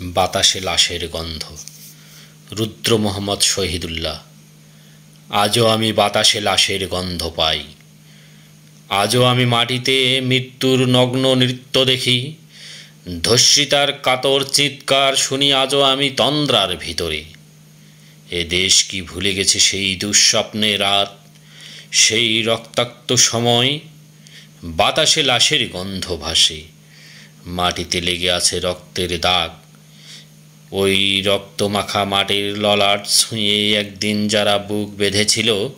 বাতাসে লাশের গন্ধ। রুদ্র মোহাম্মদ শহীদুল্লাহ। আজও আমি বাতাসে লাশের গন্ধ পাই। আজও আমি মাটিতে মৃত্যুর নগ্ন নৃত্য দেখি। ধর্ষিতার কাতর চিৎকার শুনি আজও আমি তন্দ্রার ভিতরে। এ দেশ কি ভুলে গেছে সেই দুঃস্বপ্নের রাত, সেই রক্তাক্ত সময়? বাতাসে লাশের গন্ধ ভাসে, মাটিতে লেগে আছে রক্তের দাগ। ওই রক্তমাখা মাটির ললাট ছুঁয়ে একদিন যারা বুক বেঁধেছিল,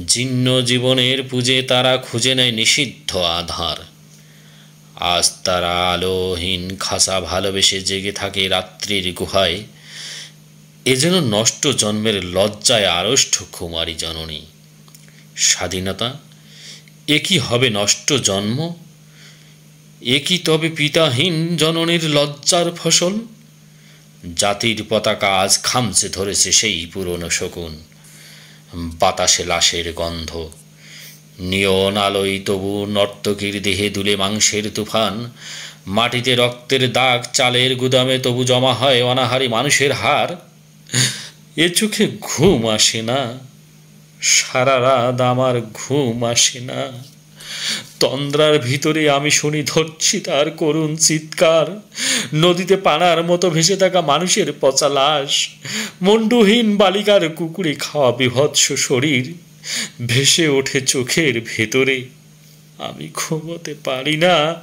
জীর্ণ জীবনের পুজে তারা খুঁজে নেয় নিষিদ্ধ আধার। আজ তারা আলোহীন খাসা ভালোবেসে জেগে থাকে রাত্রির গুহায়। এ যেন নষ্ট জন্মের লজ্জায় আড়ষ্ট কুমারী জননী। স্বাধীনতা এ কি হবে নষ্ট জন্ম? এ কি তবে পিতাহীন জননীর লজ্জার ফসল? জাতির পতাকা আজ খামচে ধরেছে সেই পুরনো শকুন। বাতাসে লাশের গন্ধ, নিয়ন আলোয় তবু নর্তকীর দেহে দুলে মাংসের তুফান। মাটিতে রক্তের দাগ, চালের গুদামে তবু জমা হয় অনাহারী মানুষের হার। এ চোখে ঘুম আসে না, সারা রাত আমার ঘুম আসে না। তন্দ্রার ভিতরে আমি শুনি ধর্ষিতার করুণ চিৎকার। নদীতে পানার মতো ভেসে থাকা মানুষের পচা লাশ, মুন্ডুহীন বালিকার কুকুরে খাওয়া বিভৎস শরীর ভেসে ওঠে চোখের ভেতরে। আমি ঘুমোতে পারি না,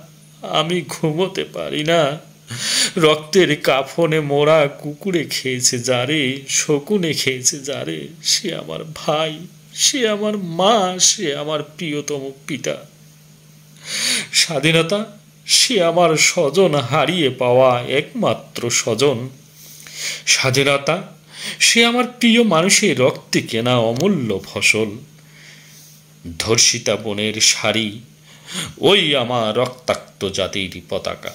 আমি ঘুমোতে পারি না। রক্তের কাফনে মোরা কুকুরে খেয়েছে যারে, শকুনে খেয়েছে যারে, সে আমার ভাই, সে আমার মা, সে আমার প্রিয়তম পিতা। স্বাধীনতা সে আমার স্বজন, হারিয়ে পাওয়া একমাত্র স্বজন। স্বাধীনতা সে আমার প্রিয় মানুষের রক্তে কেনা অমূল্য ফসল। ধর্ষিতা বনের শাড়ি, ওই আমার রক্তাক্ত জাতির পতাকা।